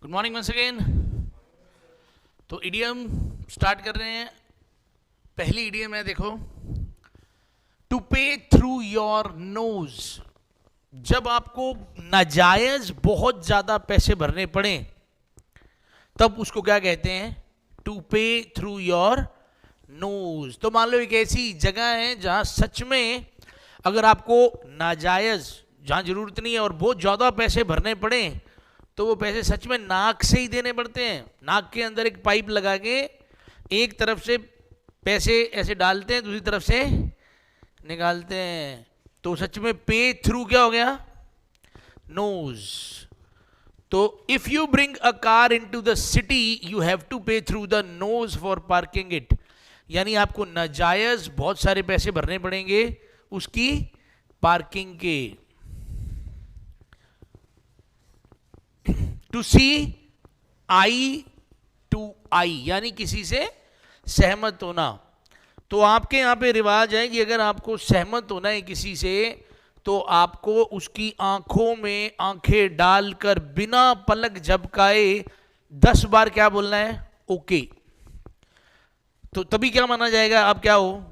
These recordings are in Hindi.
Good morning once again. तो इडियम स्टार्ट कर रहे हैं। पहली इडियम है, देखो, to pay through your nose. जब आपको नाजायज बहुत ज्यादा पैसे भरने पड़े तब उसको क्या कहते हैं? To pay through your nose. तो मान लो एक ऐसी जगह है जहां सच में अगर आपको नाजायज, जहां जरूरत नहीं है और बहुत ज्यादा पैसे भरने पड़े तो वो पैसे सच में नाक से ही देने पड़ते हैं। नाक के अंदर एक पाइप लगा के एक तरफ से पैसे ऐसे डालते हैं, दूसरी तरफ से निकालते हैं। तो सच में पे थ्रू क्या हो गया? नोज। तो if you bring a car into the city you have to pay through the nose for parking it. यानी आपको नाजायज बहुत सारे पैसे भरने पड़ेंगे उसकी पार्किंग के। टू सी आई टू आई, यानी किसी से सहमत होना। तो आपके यहां पे रिवाज है कि अगर आपको सहमत होना है किसी से तो आपको उसकी आंखों में आंखें डालकर बिना पलक झपकाए 10 बार क्या बोलना है? ओके। तो तभी क्या माना जाएगा? आप क्या हो?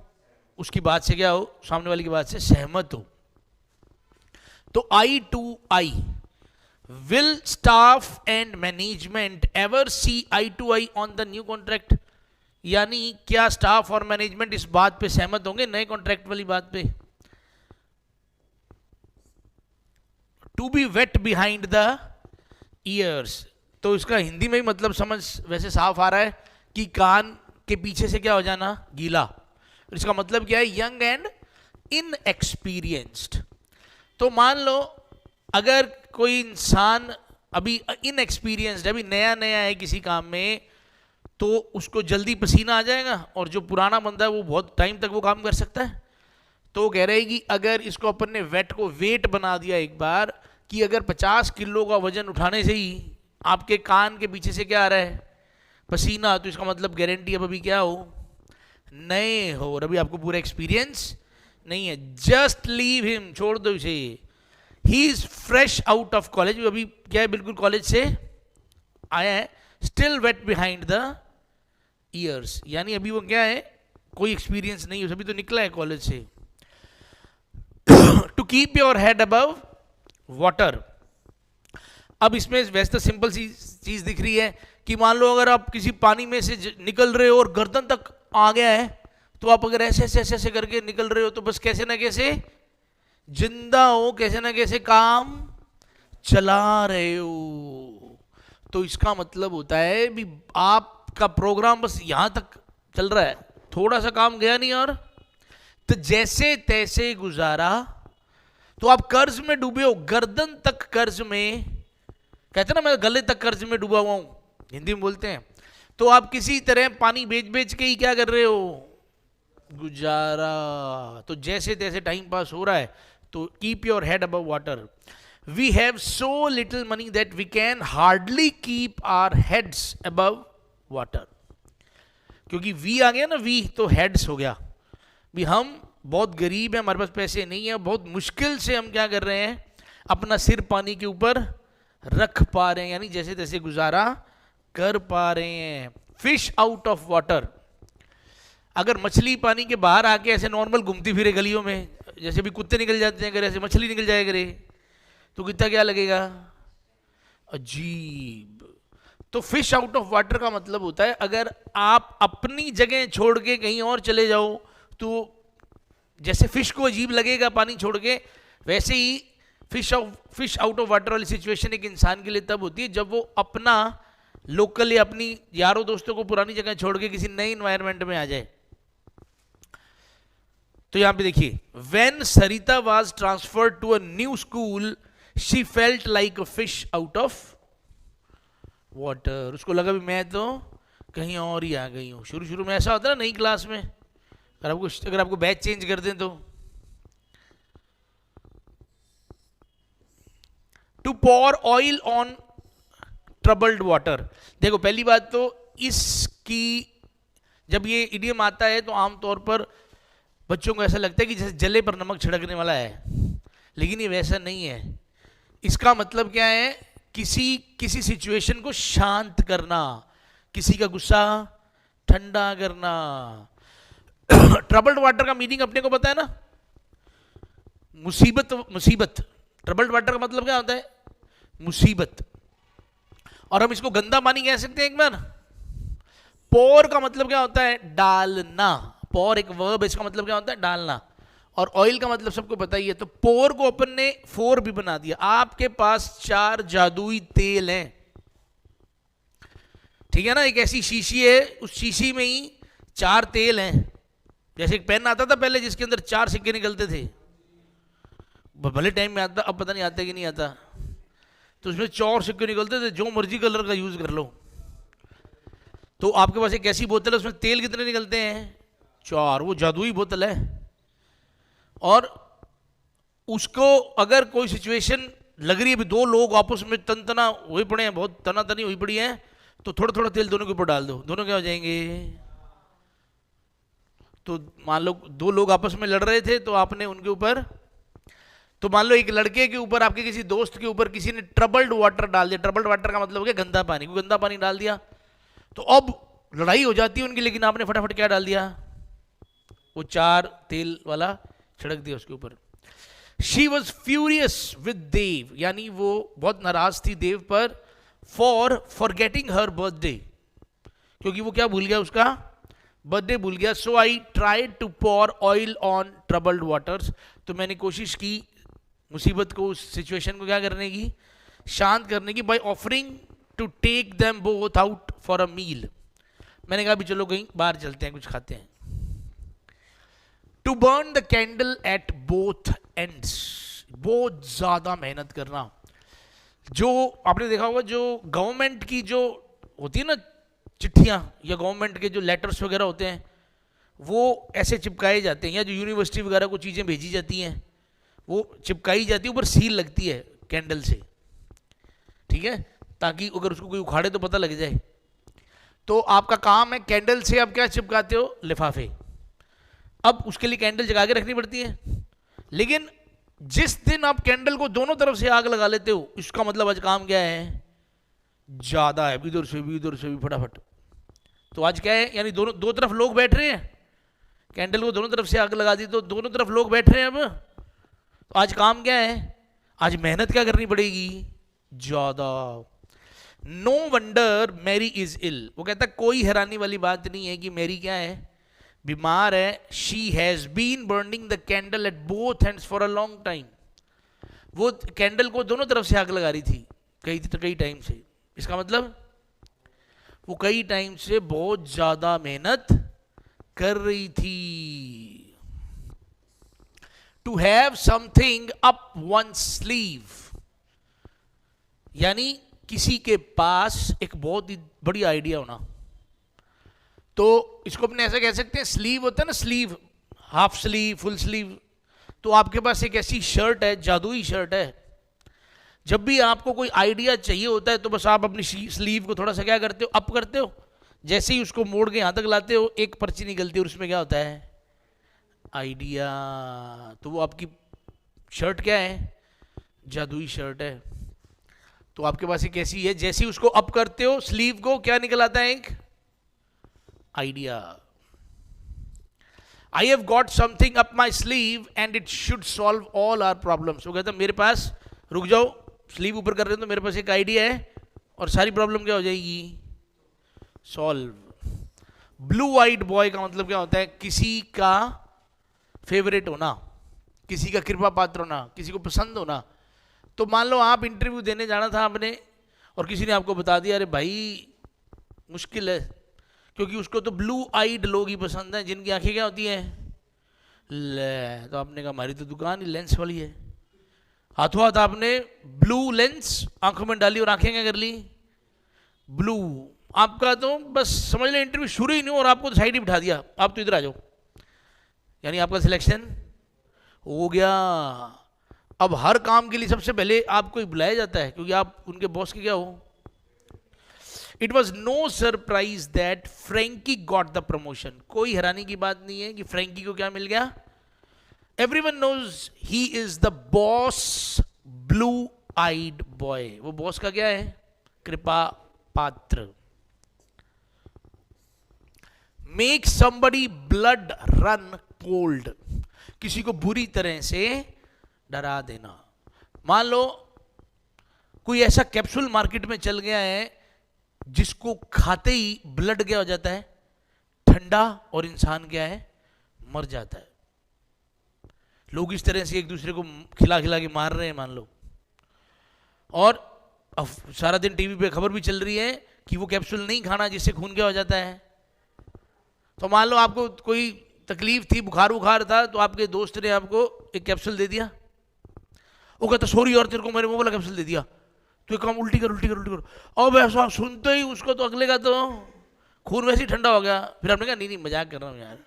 उसकी बात से क्या हो? सामने वाली की बात से सहमत हो। तो eye to eye. Will staff and management ever see eye to eye on the new contract? यानी क्या स्टाफ और मैनेजमेंट इस बात पे सहमत होंगे नए कॉन्ट्रैक्ट वाली बात पे? To be wet behind the ears. तो इसका हिंदी में भी मतलब समझ वैसे साफ आ रहा है कि कान के पीछे से क्या हो जाना? गीला। इसका मतलब क्या है? Young and inexperienced. तो मान लो अगर कोई इंसान अभी इनएक्सपीरियंस्ड है, अभी नया नया है किसी काम में, तो उसको जल्दी पसीना आ जाएगा, और जो पुराना बंदा है वो बहुत टाइम तक वो काम कर सकता है। तो कह रहे हैं कि अगर इसको अपन ने वेट बना दिया एक बार कि अगर 50 किलो का वजन उठाने से ही आपके कान के पीछे से क्या आ रहा है? पसीना, तो इसका मतलब गारंटी अब अभी क्या हो? नए हो, और अभी आपको पूरा एक्सपीरियंस नहीं है। जस्ट लीव हिम, छोड़ दो इसे। He is fresh out of college, अभी क्या है? बिल्कुल कॉलेज से आया है। Still wet behind the ears, यानी अभी वो क्या है? कोई एक्सपीरियंस नहीं है, अभी तो निकला है कॉलेज से। To keep your head above water. अब इसमें वैसे तो सिंपल सी चीज दिख रही है कि मान लो अगर आप किसी पानी में से निकल रहे हो और गर्दन तक आ गया है, तो आप अगर ऐसे ऐसे ऐसे करके निकल रहे हो तो बस कैसे ना कैसे जिंदा हो, कैसे ना कैसे काम चला रहे हो। तो इसका मतलब होता है भी आपका प्रोग्राम बस यहां तक चल रहा है, थोड़ा सा काम गया नहीं, और तो जैसे तैसे गुजारा। तो आप कर्ज में डूबे हो, गर्दन तक कर्ज में, कहते ना मैं गले तक कर्ज में डूबा हुआ हूं, हिंदी में बोलते हैं। तो आप किसी तरह पानी बेच बेच के ही क्या कर रहे हो? गुजारा। तो जैसे तैसे टाइम पास हो रहा है। तो keep your head above water. We have so little money that we can hardly keep our heads above water. क्योंकि वी आ गया ना, वी तो हेड्स हो गया। भी हम बहुत गरीब हैं, हमारे पास पैसे नहीं है, बहुत मुश्किल से हम क्या कर रहे हैं? अपना सिर पानी के ऊपर रख पा रहे हैं, यानी जैसे तैसे गुजारा कर पा रहे हैं। Fish out of water. अगर मछली पानी के बाहर आके ऐसे नॉर्मल घूमती फिरे गलियों में, जैसे भी कुत्ते निकल जाते हैं, अगर ऐसे मछली निकल जाए करे तो कितना क्या लगेगा? अजीब। तो फिश आउट ऑफ वाटर का मतलब होता है अगर आप अपनी जगह छोड़ के कहीं और चले जाओ तो जैसे फिश को अजीब लगेगा पानी छोड़ के, वैसे ही फिश आउट ऑफ वाटर वाली सिचुएशन एक इंसान के लिए तब होती है जब वो अपना लोकल या अपनी यारों दोस्तों को पुरानी जगह छोड़ के किसी नई एनवायरनमेंट में आ जाए। तो यहां पे देखिए, when Sarita was transferred to a new school she felt like a fish out of water. उसको लगा भी मैं तो कहीं और ही आ गई हूं। शुरू शुरू में ऐसा होता है ना नई क्लास में, अगर आपको बैच चेंज कर दें तो। To pour oil on troubled water. देखो पहली बात तो इसकी, जब ये इडियम आता है तो आमतौर पर बच्चों को ऐसा लगता है कि जैसे जले पर नमक छिड़कने वाला है, लेकिन ये वैसा नहीं है। इसका मतलब क्या है किसी सिचुएशन को शांत करना, किसी का गुस्सा ठंडा करना। ट्रबल्ड वाटर का मीनिंग अपने को पता है ना, मुसीबत। ट्रबल्ड वाटर का मतलब क्या होता है? मुसीबत। और हम इसको गंदा पानी कह सकते हैं एक बार। पोर का मतलब क्या होता है? डालना। पोर एक वर्ब, इसका मतलब क्या होता है? डालना। और ऑयल का मतलब सबको पता ही है। तो पोर को अपन ने फोर भी बना दिया। आपके पास 4 जादुई तेल हैं, ठीक है ना। एक ऐसी शीशी है, उस शीशी में ही 4 तेल हैं। जैसे एक पेन आता था पहले जिसके अंदर 4 सिक्के निकलते थे, भले टाइम में आता, अब पता नहीं आता कि नहीं आता। तो उसमें 4 सिक्के निकलते थे, जो मर्जी कलर का यूज कर लो। तो आपके पास एक ऐसी बोतल है, उसमें तेल कितने निकलते हैं? 4। वो जादुई बोतल है। और उसको अगर कोई सिचुएशन लग रही है, अभी 2 लोग आपस में तना हुए पड़े हैं, बहुत तना तनी हुई पड़ी है, तो थोड़ा थोड़ा तेल दोनों के ऊपर डाल दो, दोनों क्या हो जाएंगे? तो मान लो 2 लोग आपस में लड़ रहे थे, तो आपने उनके ऊपर, तो मान लो एक लड़के के ऊपर, आपके किसी दोस्त के ऊपर किसी ने ट्रबल्ड वाटर डाल दिया। ट्रबल्ड वाटर का मतलब है गंदा पानी। को गंदा पानी डाल दिया तो अब लड़ाई हो जाती है उनकी, लेकिन आपने फटाफट क्या डाल दिया? वो 4 तेल वाला छिड़क दिया उसके ऊपर। शी वॉज फ्यूरियस विद देव, यानी वो बहुत नाराज थी देव पर, फॉर फॉरगेटिंग हर बर्थडे, क्योंकि वो क्या भूल गया? उसका बर्थडे भूल गया। So I tried to pour oil on troubled waters, तो मैंने कोशिश की मुसीबत को, उस सिचुएशन को क्या करने की? शांत करने की। By offering to take them both out for a meal, मैंने कहा भी चलो कहीं बाहर चलते हैं, कुछ खाते हैं। To burn the candle at both ends, बहुत ज्यादा मेहनत करना। जो आपने देखा होगा, जो गवर्नमेंट की जो होती है ना चिट्ठियां, या गवर्नमेंट के जो लेटर्स वगैरह होते हैं, वो ऐसे चिपकाए जाते हैं, या जो यूनिवर्सिटी वगैरह को चीजें भेजी जाती हैं वो चिपकाई जाती है, ऊपर सील लगती है कैंडल से, ठीक है, ताकि अगर उसको कोई उखाड़े तो पता लग जाए। तो आपका काम है कैंडल से आप क्या चिपकाते हो? लिफाफे। अब उसके लिए कैंडल जगा के रखनी पड़ती है, लेकिन जिस दिन आप कैंडल को दोनों तरफ से आग लगा लेते हो, इसका मतलब आज काम क्या है? ज्यादा है, इधर से भी इधर से भी फटाफट। तो आज क्या है? यानी दोनों, 2 तरफ लोग बैठ रहे हैं, कैंडल को दोनों तरफ से आग लगा दी तो दोनों तरफ लोग बैठ रहे हैं। अब तो आज काम क्या है? आज मेहनत क्या करनी पड़ेगी? ज्यादा। No wonder Mary is ill, वो कहता कोई हैरानी वाली बात नहीं है कि मैरी क्या है? बीमार है। She has been burning the candle at both hands for a long time, वो कैंडल को दोनों तरफ से आग लगा रही थी कई टाइम से। इसका मतलब वो कई टाइम से बहुत ज्यादा मेहनत कर रही थी। To have something up one sleeve, यानी किसी के पास एक बहुत ही बड़ी आइडिया होना। तो इसको अपने ऐसा कह सकते हैं, स्लीव होता है ना, sleeve, half sleeve, full sleeve. तो आपके पास एक ऐसी शर्ट है, जादुई शर्ट है, जब भी आपको कोई आइडिया चाहिए होता है तो बस आप अपनी स्लीव को थोड़ा सा क्या करते हो? अप करते हो। जैसे ही उसको मोड़ के यहां तक लाते हो, एक पर्ची निकलती है और उसमें क्या होता है? आइडिया। तो वो आपकी शर्ट क्या है? जादुई शर्ट है। तो आपके पास एक ऐसी है, जैसे ही उसको अप करते हो स्लीव को, क्या निकल आता है? एक idea. I have got something up my sleeve and it should solve all our problems. वो कहता है मेरे पास, रुक जाओ, स्लीव ऊपर कर रहे हो तो मेरे पास एक आइडिया है और सारी प्रॉब्लम क्या हो जाएगी? सॉल्व। ब्लू आइड बॉय का मतलब क्या होता है? किसी का फेवरेट होना, किसी का कृपा पात्र होना, किसी को पसंद होना। तो मान लो आप इंटरव्यू देने जाना था आपने, और किसी ने आपको बता दिया अरे भाई मुश्किल है, क्योंकि उसको तो ब्लू आइड लोग ही पसंद है, जिनकी आंखें क्या होती हैं? ले, तो आपने कहा हमारी तो दुकान ही लेंस वाली है। हाथों हाथ आपने ब्लू लेंस आंखों में डाली और आंखें क्या कर ली? ब्लू। आपका तो बस समझ लो इंटरव्यू शुरू ही नहीं, और आपको तो साइड ही बिठा दिया, आप तो इधर आ जाओ, यानी आपका सिलेक्शन हो गया। अब हर काम के लिए सबसे पहले आपको ही बुलाया जाता है, क्योंकि आप उनके बॉस के क्या हो। It was no surprise that Frankie got the promotion, कोई हैरानी की बात नहीं है कि फ्रैंकी को क्या मिल गया। Everyone knows he is the boss blue eyed boy, वो बॉस का क्या है? कृपा पात्र। Make somebody blood run cold, किसी को बुरी तरह से डरा देना। मान लो कोई ऐसा कैप्सूल मार्केट में चल गया है जिसको खाते ही ब्लड क्या हो जाता है? ठंडा, और इंसान क्या है? मर जाता है। लोग इस तरह से एक दूसरे को खिला खिला के मार रहे हैं मान लो, और अब सारा दिन टीवी पे खबर भी चल रही है कि वो कैप्सूल नहीं खाना जिससे खून क्या हो जाता है। तो मान लो आपको कोई तकलीफ थी, बुखार उखार था, तो आपके दोस्त ने आपको एक कैप्सूल दे दिया। वो कहता सॉरी यार तेरे को मैंने वो वाला कैप्सूल दे दिया, तो एक काम उल्टी कर उल्टी कर उल्टी कर। अब ऐसा सुनते ही उसको तो अगले का तो खून वैसे ही ठंडा हो गया। फिर आपने कहा नहीं नहीं मजाक कर रहा हूँ यार,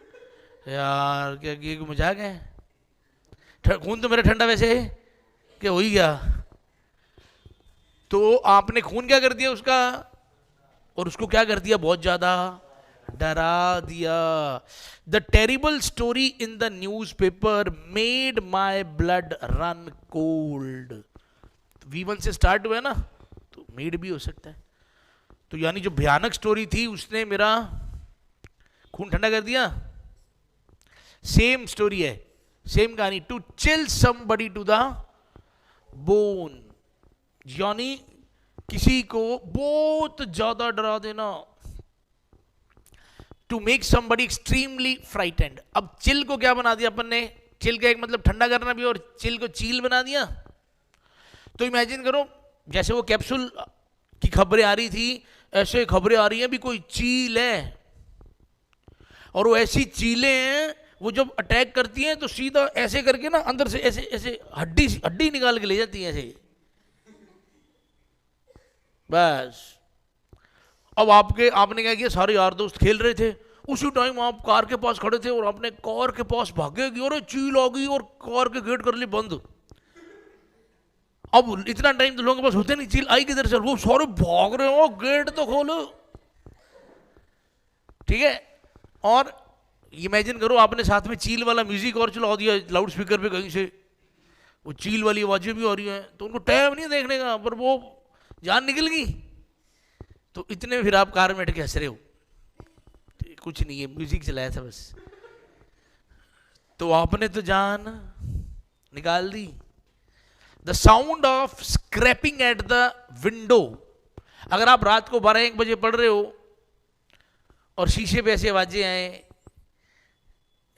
यार क्या ये मजाक है, खून तो मेरा ठंडा वैसे है क्या हो ही गया। तो आपने खून क्या कर दिया उसका, और उसको क्या कर दिया? बहुत ज्यादा डरा दिया। The terrible story in the news paper made my blood run cold. V1 से स्टार्ट हुआ ना, तो मेड भी हो सकता है। तो यानी जो भयानक स्टोरी थी उसने मेरा खून ठंडा कर दिया। सेम स्टोरी है, सेम कहानी। To chill somebody to the bone, यानी किसी को बहुत ज्यादा डरा देना। To make somebody extremely frightened. अब चिल को क्या बना दिया अपन ने? चिल का एक मतलब ठंडा करना भी, और चिल को चील बना दिया। तो इमेजिन करो जैसे वो कैप्सूल की खबरें आ रही थी, ऐसे खबरें आ रही हैं भी कोई चील है, और वो ऐसी चीलें हैं वो जब अटैक करती हैं तो सीधा ऐसे करके ना अंदर से ऐसे ऐसे हड्डी हड्डी निकाल के ले जाती हैं ऐसे। बस अब आपने क्या किया, सारे यार दोस्त खेल रहे थे, उसी टाइम आप कार के पास खड़े थे और आपने कार के पास भागेगी और चील आ गई और कार के गेट कर ली बंद। अब इतना टाइम तो लोगों के पास होते नहीं, चील आई किधर से? वो सारे भाग रहे हो, गेट तो खोलो। ठीक है, और इमेजिन करो आपने साथ में चील वाला म्यूजिक और चला दिया लाउड स्पीकर पे कहीं से, वो चील वाली आवाजें भी आ रही हैं, तो उनको टाइम नहीं देखने का, पर वो जान निकल गई। तो इतने फिर आप कार में बैठ के हंस रहे हो, कुछ नहीं है, म्यूजिक चलाया था बस, तो आपने तो जान निकाल दी। The sound of scraping at the window. अगर आप रात को 12-1 बजे पढ़ रहे हो और शीशे पे ऐसे आवाजें आए,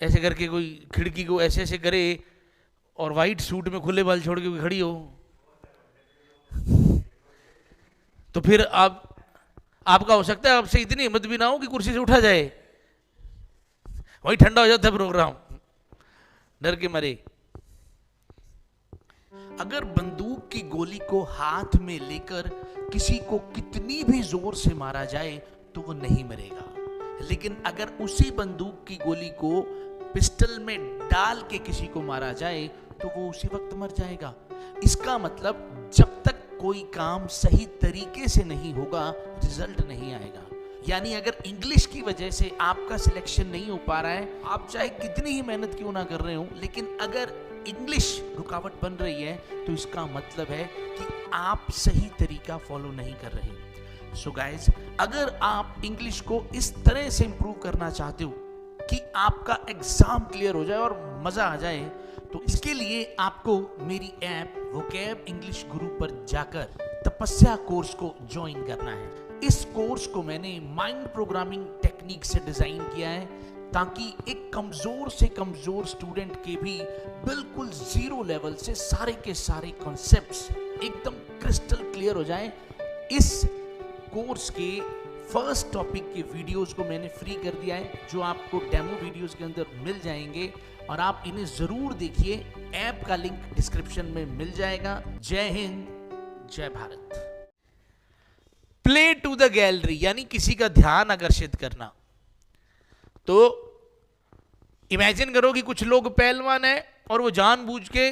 ऐसे करके कोई खिड़की को ऐसे ऐसे करे, और वाइट सूट में खुले बाल छोड़ के कोई खड़ी हो, तो फिर आपका हो सकता है आपसे इतनी हिम्मत भी ना हो कि कुर्सी से उठा जाए, वही ठंडा हो जाता है प्रोग्राम, डर के मारे। अगर बंदूक की गोली को हाथ में लेकर किसी को कितनी भी जोर से मारा जाए तो वो नहीं मरेगा, लेकिन अगर उसी बंदूक की गोली को पिस्टल में डाल के किसी को मारा जाए तो वो उसी वक्त मर जाएगा। इसका मतलब जब तक कोई काम सही तरीके से नहीं होगा, रिजल्ट नहीं आएगा। यानी अगर इंग्लिश की वजह से आपका सिलेक्शन नहीं हो पा रहा है, आप चाहे कितनी ही मेहनत क्यों ना कर रहे हो, लेकिन अगर इंग्लिश रुकावट बन रही है तो इसका मतलब है कि आप सही तरीका फॉलो नहीं कर रहे। सो गाइज, अगर आप इंग्लिश को इस तरह से इंप्रूव करना चाहते हो कि आपका एग्जाम क्लियर हो जाए और मजा आ जाए, तो इसके लिए आपको मेरी ऐप वोकैब इंग्लिश गुरु पर जाकर तपस्या कोर्स को ज्वाइन करना है। इस कोर्स को मैंने माइंड प्रोग्रामिंग टेक्निक से डिजाइन किया है ताकि एक कमजोर से कमजोर स्टूडेंट के भी बिल्कुल जीरो लेवल से सारे के सारे कॉन्सेप्ट्स एकदम क्रिस्टल क्लियर हो जाए। इस कोर्स के फर्स्ट टॉपिक के वीडियोस को मैंने फ्री कर दिया है, जो आपको डेमो वीडियोस के अंदर मिल जाएंगे, और आप इन्हें जरूर देखिए। ऐप का लिंक डिस्क्रिप्शन में मिल जाएगा। जय हिंद, जय Bharat. Play to the gallery, यानी किसी का ध्यान आकर्षित करना। तो इमेजिन करो कि कुछ लोग पहलवान हैं और वो जानबूझ के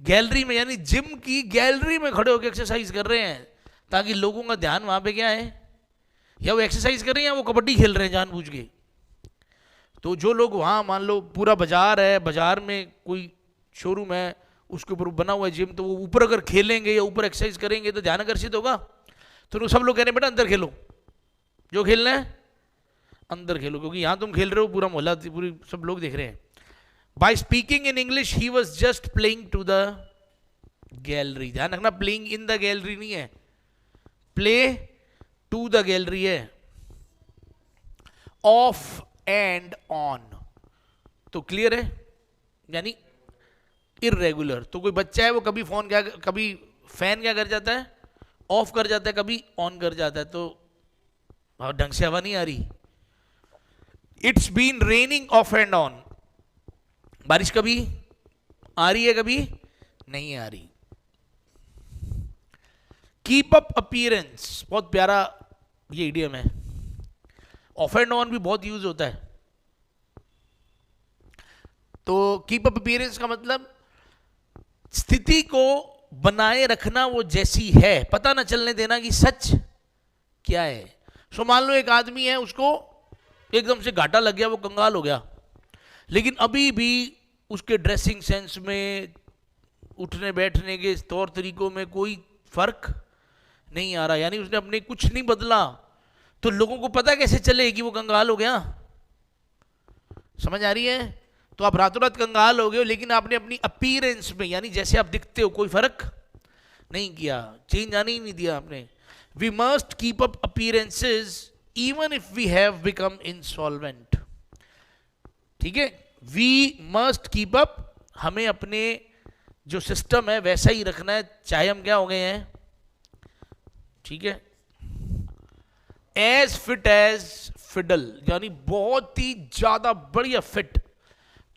गैलरी में, यानी जिम की गैलरी में खड़े होकर एक्सरसाइज कर रहे हैं ताकि लोगों का ध्यान वहां पे क्या है, या वो एक्सरसाइज कर रहे हैं या वो कबड्डी खेल रहे हैं जानबूझ के। तो जो लोग वहां, मान लो पूरा बाजार है, बाजार में कोई शोरूम है, उसके ऊपर बना हुआ है जिम, तो वो ऊपर अगर खेलेंगे या ऊपर एक्सरसाइज करेंगे तो ध्यान आकर्षित होगा। तो सब लोग कह रहे हैं बेटा अंदर खेलो, जो खेलना है अंदर खेलो, क्योंकि यहां तुम खेल रहे हो, पूरा मोहल्ला पूरी सब लोग देख रहे हैं। By speaking in English he was just playing to the gallery. ध्यान रखना, प्लेइंग इन द गैलरी नहीं है, प्ले टू द गैलरी है। ऑफ एंड ऑन तो क्लियर है, यानी इरेगुलर। तो कोई बच्चा है वो कभी फोन क्या, कभी फैन क्या कर जाता है, ऑफ कर जाता है, कभी ऑन कर जाता है, तो ढंग से हवा नहीं आ रही। It's been raining off and on, बारिश कभी आ रही है कभी नहीं आ रही। कीप अप अपीयरेंस, बहुत प्यारा ये इडियम है। ऑफ एंड ऑन भी बहुत यूज होता है। तो कीप अप अपीयरेंस का मतलब स्थिति को बनाए रखना वो जैसी है, पता ना चलने देना कि सच क्या है। सो मान लो एक आदमी है, उसको एकदम से घाटा लग गया, वो कंगाल हो गया, लेकिन अभी भी उसके ड्रेसिंग सेंस में, उठने बैठने के तौर तरीकों में कोई फर्क नहीं आ रहा, यानी उसने अपने कुछ नहीं बदला। तो लोगों को पता कैसे चले कि वो कंगाल हो गया? समझ आ रही है? तो आप रातों रात कंगाल हो गए हो, लेकिन आपने अपनी अपीयरेंस में, यानी जैसे आप दिखते हो, कोई फर्क नहीं किया, चेंज आने ही नहीं दिया आपने। We must keep up appearances even if we have become insolvent. ठीक है, वी मस्ट कीप अप, हमें अपने जो सिस्टम है वैसा ही रखना है, चाहे हम क्या हो गए हैं। ठीक है, एज फिट एज फिडल, यानी बहुत ही ज्यादा बढ़िया फिट।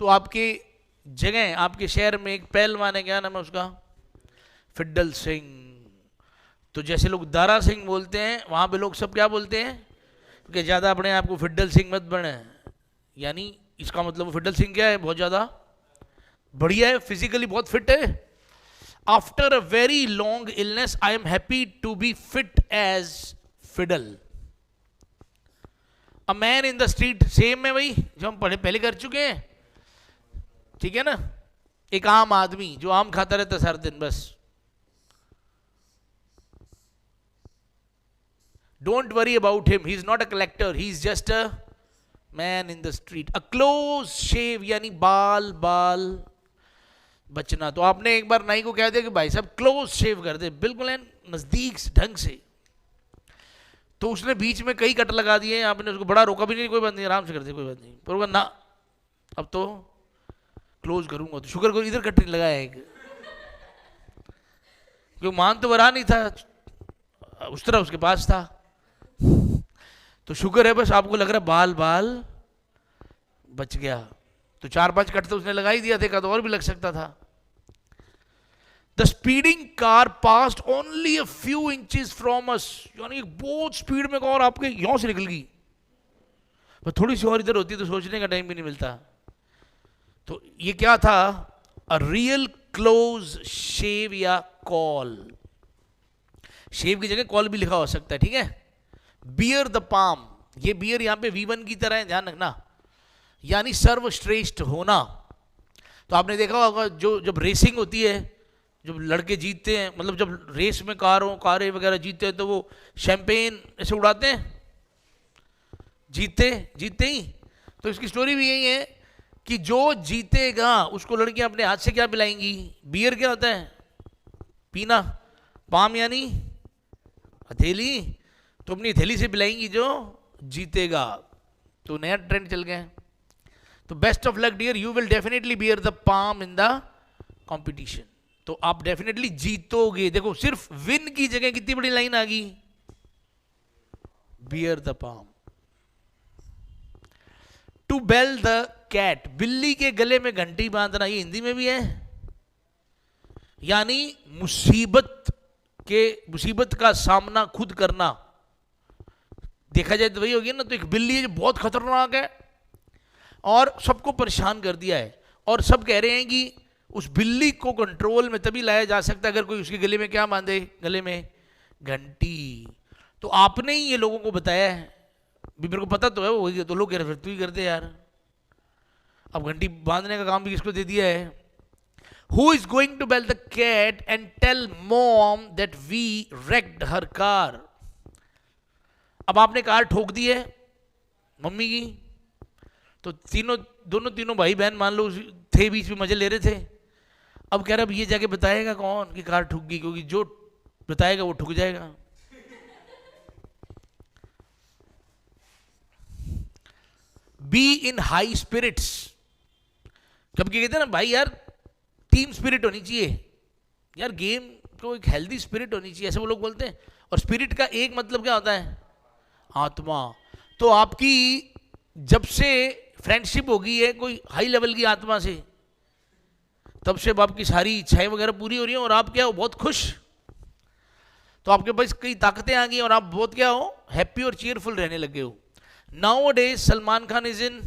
तो आपके जगह, आपके शहर में एक पहलवान है, क्या नाम है उसका? फिडल सिंह। तो जैसे लोग दारा सिंह बोलते हैं, वहां पे लोग सब क्या बोलते हैं कि ज्यादा अपने आप को फिडल सिंह मत बने, यानी इसका मतलब फिडल सिंह क्या है? बहुत ज्यादा बढ़िया है, फिजिकली बहुत फिट है। After a very long illness I am happy to be fit as fiddle. A man in the street, same है भाई जो हम पहले कर चुके हैं। ठीक है ना, एक आम आदमी जो आम खाता रहता सारा दिन बस। Don't worry about him, he is not a collector, he is just a man in the street. A close shave, यानी बाल बचना। तो आपने एक बार नाई को कह दिया कि भाई साहब क्लोज शेव कर दे, बिल्कुल नजदीक ढंग से, तो उसने बीच में कई कट लगा दिए, आपने उसको बड़ा रोका भी नहीं, कोई बात नहीं आराम से कर दे, कोई बात नहीं, पर ना अब तो क्लोज करूंगा, तो शुक्र करो इधर कट नहीं लगाया है, क्योंकि मान तो बरा नहीं था, उस तरह उसके पास था। तो शुक्र है बस आपको लग रहा बाल बच गया। तो 4-5 कट तो उसने लगा ही दिया थे, तो और भी लग सकता था। The speeding car passed only a few inches from us, यानी बहुत स्पीड में कार आपके यहां से निकल गई, पर थोड़ी सी और इधर होती तो सोचने का टाइम भी नहीं मिलता। तो ये क्या था? अ रियल क्लोज शेव या कॉल। शेव की जगह कॉल भी लिखा हो सकता है। ठीक है, बियर द पाम, ये बियर यहां पे V1 की तरह है, ध्यान रखना, यानी सर्वश्रेष्ठ होना। तो आपने देखा होगा जो जब रेसिंग होती है, जब लड़के जीतते हैं, मतलब जब रेस में कारें वगैरह जीतते हैं, तो वो शैंपेन ऐसे उड़ाते हैं जीतते ही। तो इसकी स्टोरी भी यही है कि जो जीतेगा उसको लड़कियां अपने हाथ से क्या पिलाएंगी? बियर क्या होता है? पीना। पाम यानी हथेली, तो अपनी हथेली से पिलाएंगी जो जीतेगा। तो नया ट्रेंड चल गया है। तो best of luck dear, you will definitely bear the palm in the competition. तो आप डेफिनेटली जीतोगे। देखो सिर्फ विन की जगह कितनी बड़ी लाइन आ गई, bear the palm. To bell the cat, बिल्ली के गले में घंटी बांधना, ये हिंदी में भी है, यानी मुसीबत का सामना खुद करना। देखा जाए तो वही होगी ना। तो एक बिल्ली है जो बहुत खतरनाक है और सबको परेशान कर दिया है, और सब कह रहे हैं कि उस बिल्ली को कंट्रोल में तभी लाया जा सकता है अगर कोई उसके गले में क्या बांधे, गले में घंटी। तो आपने ही ये लोगों को बताया है, भी मेरे को पता तो है वो, तो लोग कह रहे फिर तू ही कर दे यार, अब घंटी बांधने का काम भी किसको दे दिया है। Who is going to bell the cat and tell mom that we wrecked her car? अब आपने कार ठोक दी है मम्मी की, तो दोनों तीनों भाई बहन मान लो थे, बीच में मजे ले रहे थे। अब कह रहा अब ये जाके बताएगा कौन कि कार ठुक गई, क्योंकि जो बताएगा वो ठुक जाएगा। Be in high spirits. कब कहते हैं ना भाई यार टीम स्पिरिट होनी चाहिए, यार गेम को एक हेल्दी स्पिरिट होनी चाहिए, ऐसे वो लोग बोलते हैं। और स्पिरिट का एक मतलब क्या होता है? आत्मा। तो आपकी जब से फ्रेंडशिप होगी है कोई हाई लेवल की आत्मा से, तब से आपकी सारी इच्छाएं वगैरह पूरी हो रही हैं और आप क्या हो, बहुत खुश। तो आपके पास कई ताकतें आ गई और आप बहुत क्या हो, हैप्पी और चीयरफुल रहने लगे हो। Nowadays Salman Khan is in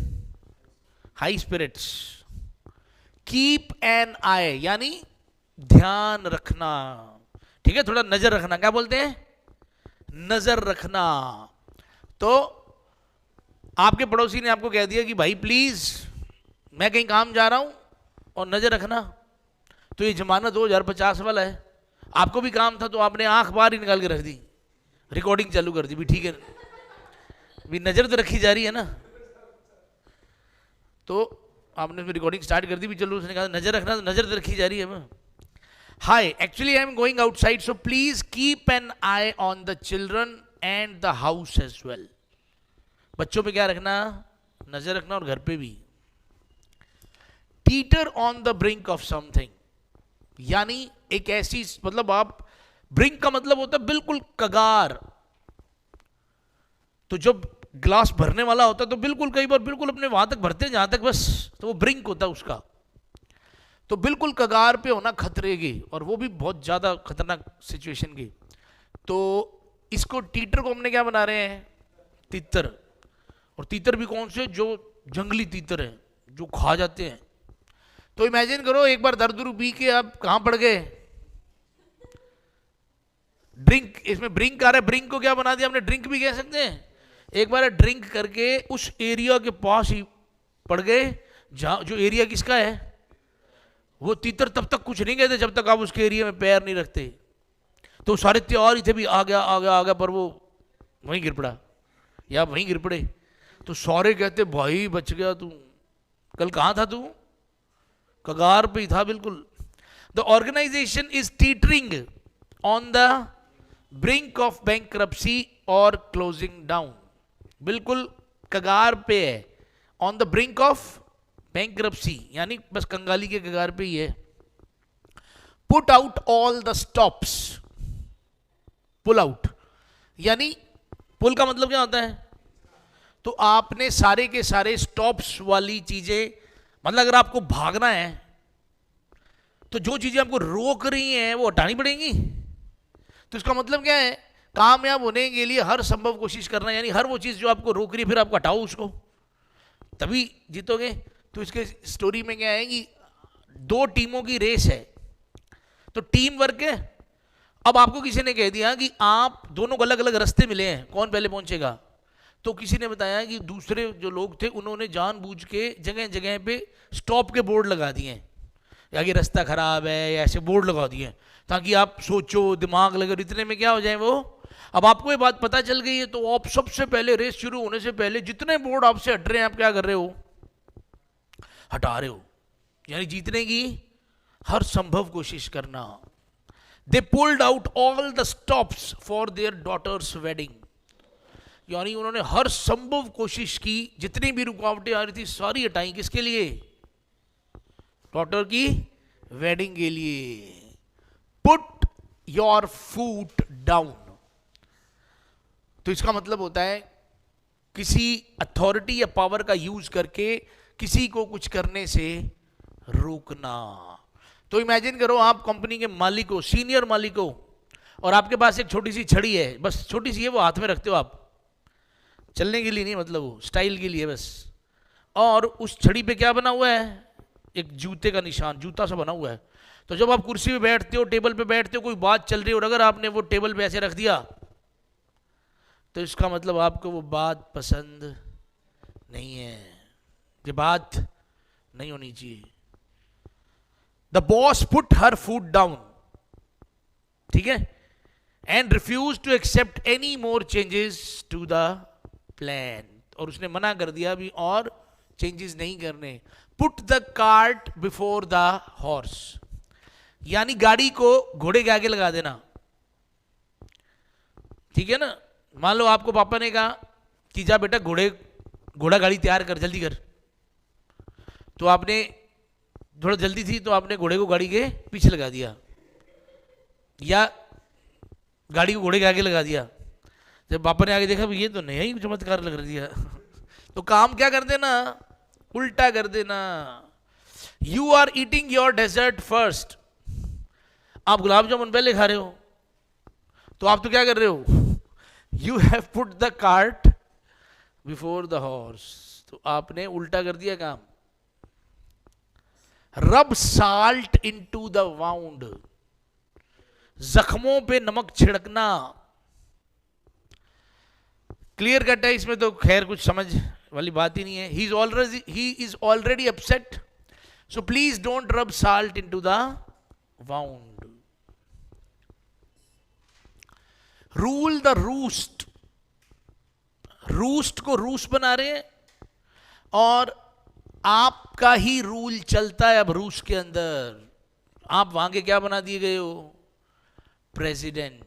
high spirits. Keep an eye यानी ध्यान रखना, ठीक है, थोड़ा नजर रखना। क्या बोलते हैं? नजर रखना। तो आपके पड़ोसी ने आपको कह दिया कि भाई प्लीज मैं कहीं काम जा रहा हूं और नजर रखना, तो ये जमाना 2050 वाला है। आपको भी काम था तो आपने आंख बाहर ही निकाल के रख दी, रिकॉर्डिंग चालू कर दी भी, ठीक है भी नजर तो रखी जा रही है ना, तो आपने फिर रिकॉर्डिंग स्टार्ट कर दी भी, चलो उसने कहा नजर रखना, तो नजर तो रखी जा रही है। Hi actually I am going outside so please keep an eye on the children and the house as well. बच्चों पे क्या रखना? नजर रखना, और घर पे भी। Teeter on the brink of something, यानी एक ऐसी, मतलब आप ब्रिंक का मतलब होता है बिल्कुल कगार। तो जब ग्लास भरने वाला होता है तो बिल्कुल कई बार बिल्कुल अपने वहां तक भरते हैं जहां तक बस, तो वो ब्रिंक होता है उसका। तो बिल्कुल कगार पे होना खतरे की, और वो भी बहुत ज्यादा खतरनाक सिचुएशन की। तो इसको टीटर को हमने क्या बना रहे हैं? तीतर। और तीतर भी कौन से? जो जंगली तीतर हैं जो खा जाते हैं। तो इमेजिन करो एक बार दर्द पी के आप कहां पड़ गए? ड्रिंक, इसमें ब्रिंक आ रहा है, ब्रिंक को क्या बना दिया हमने? ड्रिंक भी कह सकते हैं। एक बार ड्रिंक करके उस एरिया के पास ही पड़ गए जहां, जो एरिया किसका है? वो तीतर तब तक कुछ नहीं कहते जब तक आप उसके एरिया में पैर नहीं रखते। तो सारे तैयार ही थे भी आ गया आ गया आ गया, पर वो वहीं गिर पड़ा या वहीं गिर पड़े। तो सारे कहते भाई बच गया तू, कल कहां था तू? कगार पे ही था बिल्कुल। The organisation is teetering on the brink of bankruptcy और क्लोजिंग डाउन। बिल्कुल कगार पे है, on the brink of bankruptcy यानी बस कंगाली के कगार पे ही है। Put out all the stops. Pull out यानी पुल का मतलब क्या होता है? तो आपने सारे के सारे स्टॉप्स वाली चीजें, मतलब अगर आपको भागना है तो जो चीजें आपको रोक रही हैं वो हटानी पड़ेंगी। तो इसका मतलब क्या है? कामयाब होने के लिए हर संभव कोशिश करना, यानी हर वो चीज जो आपको रोक रही है फिर आप हटाओ उसको, तभी जीतोगे। तो इसके स्टोरी में क्या है कि दो टीमों की रेस है, तो टीम वर्क है। अब आपको किसी ने कह दिया कि आप दोनों को अलग अलग रास्ते मिले हैं, कौन पहले पहुंचेगा? तो किसी ने बताया कि दूसरे जो लोग थे उन्होंने जानबूझ के जगह जगह पे स्टॉप के बोर्ड लगा दिए हैं, या कि रास्ता खराब है या ऐसे बोर्ड लगा दिए हैं ताकि आप सोचो, दिमाग लगे, और इतने में क्या हो जाए वो। अब आपको ये बात पता चल गई है तो आप सबसे पहले रेस शुरू होने से पहले जितने बोर्ड आपसे हट रहे हैं आप क्या कर रहे हो? हटा रहे हो, यानी जीतने की हर संभव कोशिश करना। They pulled out all the stops for their daughters' wedding, यानी उन्होंने हर संभव कोशिश की, जितनी भी रुकावटें आ रही थी सारी हटाई। किसके लिए? डॉटर की वेडिंग के लिए। पुट योर फूट डाउन, तो इसका मतलब होता है किसी अथॉरिटी या पावर का यूज करके किसी को कुछ करने से रोकना। तो इमेजिन करो आप कंपनी के मालिक हो, सीनियर मालिक हो, और आपके पास एक छोटी सी छड़ी है, बस छोटी सी है, वो हाथ में रखते हो आप, चलने के लिए नहीं, मतलब वो स्टाइल के लिए बस। और उस छड़ी पे क्या बना हुआ है? एक जूते का निशान, जूता सा बना हुआ है। तो जब आप कुर्सी पे बैठते हो, टेबल पे बैठते हो, कोई बात चल रही है और अगर आपने वो टेबल पे ऐसे रख दिया तो इसका मतलब आपको वो बात पसंद नहीं है, ये बात नहीं होनी चाहिए। The boss put her foot down, ठीक है, and refuse to accept any more changes to the plan, और उसने मना कर दिया अभी और चेंजेस नहीं करने। Put the cart before the horse, यानी गाड़ी को घोड़े के आगे लगा देना, ठीक है ना। मान लो आपको पापा ने कहा कि जा बेटा घोड़ा गाड़ी तैयार कर, जल्दी कर, तो आपने थोड़ा जल्दी थी तो आपने घोड़े को गाड़ी के पीछे लगा दिया या गाड़ी को घोड़े के आगे लगा दिया। जब पापा ने आगे देखा ये तो नया ही चमत्कार लग दिया तो काम क्या कर देना, उल्टा कर देना। You are eating your dessert first, आप गुलाब जामुन पहले खा रहे हो, तो आप तो क्या कर रहे हो, you have put the cart before the horse, तो आपने उल्टा कर दिया काम। रब साल्ट इनटू द वाउंड, जख्मों पे नमक छिड़कना। क्लियर कट है, इसमें तो खैर कुछ समझ वाली बात ही नहीं है। He is already upset, so please don't rub salt into the wound. Rule the roost, roost को रूस बना रहे हैं और आपका ही रूल चलता है अब रूस के अंदर। आप वहां के क्या बना दिए गए हो, प्रेसिडेंट,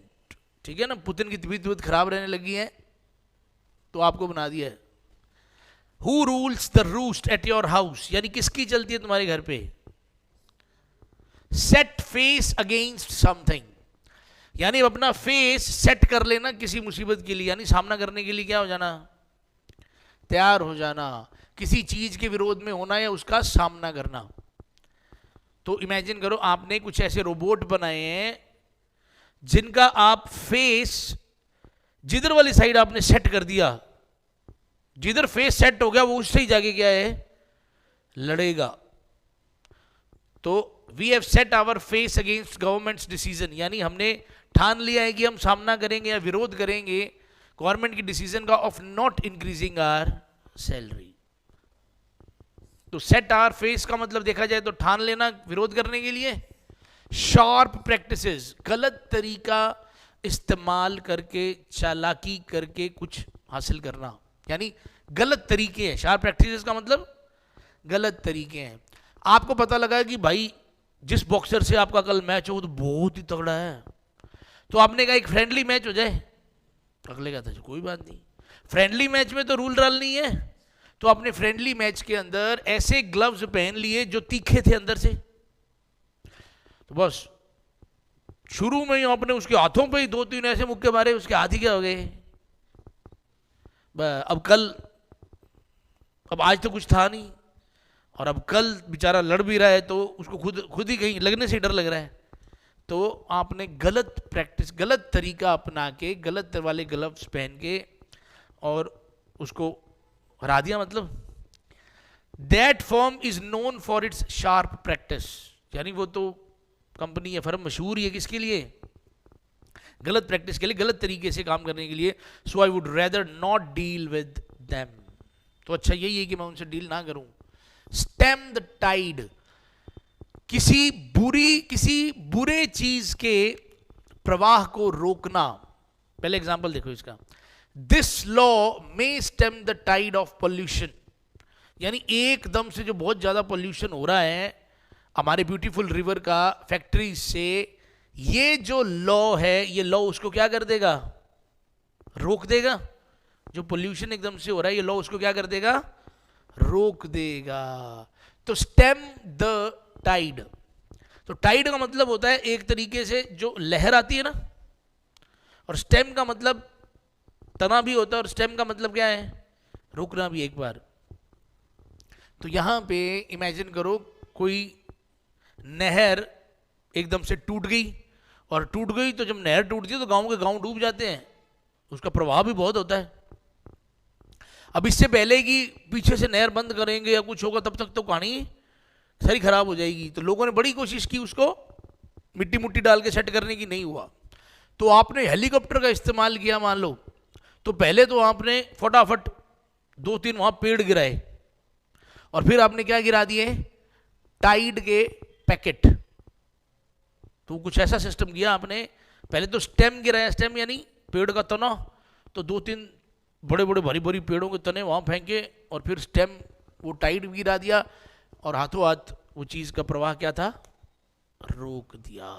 ठीक है ना। पुतिन की तबीयत खराब रहने लगी है तो आपको बना दिया है। Who rules the roost at your house, यानी किसकी चलती है तुम्हारे घर पे। सेट फेस अगेंस्ट समथिंग, यानी अपना फेस सेट कर लेना किसी मुसीबत के लिए, यानी सामना करने के लिए क्या हो जाना, तैयार हो जाना, किसी चीज के विरोध में होना या उसका सामना करना। तो इमेजिन करो आपने कुछ ऐसे रोबोट बनाए हैं जिनका आप फेस जिधर वाली साइड आपने सेट कर दिया, जिधर फेस सेट हो गया वो उससे ही जाके क्या है, लड़ेगा। तो we have set our face against government's decision, यानी हमने ठान लिया है कि हम सामना करेंगे या विरोध करेंगे गवर्नमेंट की डिसीजन का of not increasing our salary. तो सेट आवर फेस का मतलब देखा जाए तो ठान लेना विरोध करने के लिए। शार्प प्रैक्टिसेस, गलत तरीका इस्तेमाल करके, चालाकी करके कुछ हासिल करना, यानी गलत तरीके हैं। शार्प प्रैक्टिसेस का मतलब गलत तरीके हैं। आपको पता लगा कि भाई जिस बॉक्सर से आपका कल मैच हो तो बहुत ही तगड़ा है, तो आपने कहा एक फ्रेंडली मैच हो जाए, अगले का था कोई बात नहीं, फ्रेंडली मैच में तो रूल राल नहीं है, तो आपने फ्रेंडली मैच के अंदर ऐसे ग्लव्स पहन लिए जो तीखे थे अंदर से, तो बस शुरू में ही आपने उसके हाथों पे ही 2-3 ऐसे मुक्के मारे, उसके हाथ ही क्या हो गए। अब आज तो कुछ था नहीं, और अब कल बेचारा लड़ भी रहा है तो उसको खुद ही कहीं लगने से डर लग रहा है। तो आपने गलत प्रैक्टिस, गलत तरीका अपना के, गलत वाले ग्लव्स पहन के और उसको हरा दिया। मतलब that firm is known for its sharp practice, यानी वो तो कंपनी या फर्म मशहूर ही है किसके लिए, गलत प्रैक्टिस के लिए, गलत तरीके से काम करने के लिए। So I would rather not deal with them, तो अच्छा यही है कि मैं उनसे डील ना करूं। स्टेम द टाइड, किसी बुरे चीज के प्रवाह को रोकना। पहले एग्जांपल देखो इसका, this law may stem the tide of pollution, यानी एकदम से जो बहुत ज्यादा पोल्यूशन हो रहा है हमारे ब्यूटीफुल रिवर का फैक्ट्री से, ये जो लॉ है, ये लॉ उसको क्या कर देगा, रोक देगा। जो पोल्यूशन एकदम से हो रहा है ये लॉ उसको क्या कर देगा, रोक देगा। तो स्टेम द टाइड, तो टाइड का मतलब होता है एक तरीके से जो लहर आती है ना, और स्टेम का मतलब तना भी होता है, और स्टेम का मतलब क्या है, रुकना भी एक बार। तो यहां पे इमेजिन करो कोई नहर एकदम से टूट गई, और टूट गई तो जब नहर टूटती है तो गांव के गांव डूब जाते हैं, उसका प्रभाव भी बहुत होता है। अब इससे पहले कि पीछे से नहर बंद करेंगे या कुछ होगा तब तक तो कहानी सारी खराब हो जाएगी। तो लोगों ने बड़ी कोशिश की उसको मिट्टी मुट्टी डाल के सेट करने की, नहीं हुआ। तो आपने हेलीकॉप्टर का इस्तेमाल किया मान लो, तो पहले तो आपने फटाफट 2-3 वहां पेड़ गिराए, और फिर आपने क्या गिरा दिए, टाइड के पैकेट। तो कुछ ऐसा सिस्टम किया आपने, पहले तो स्टेम गिराया, स्टेम यानी पेड़ का तना, तो 2-3 बड़े बड़े भारी भारी पेड़ों के तने वहाँ फेंके, और फिर स्टेम वो टाइट भी गिरा दिया, और हाथों हाथ वो चीज़ का प्रवाह क्या था, रोक दिया।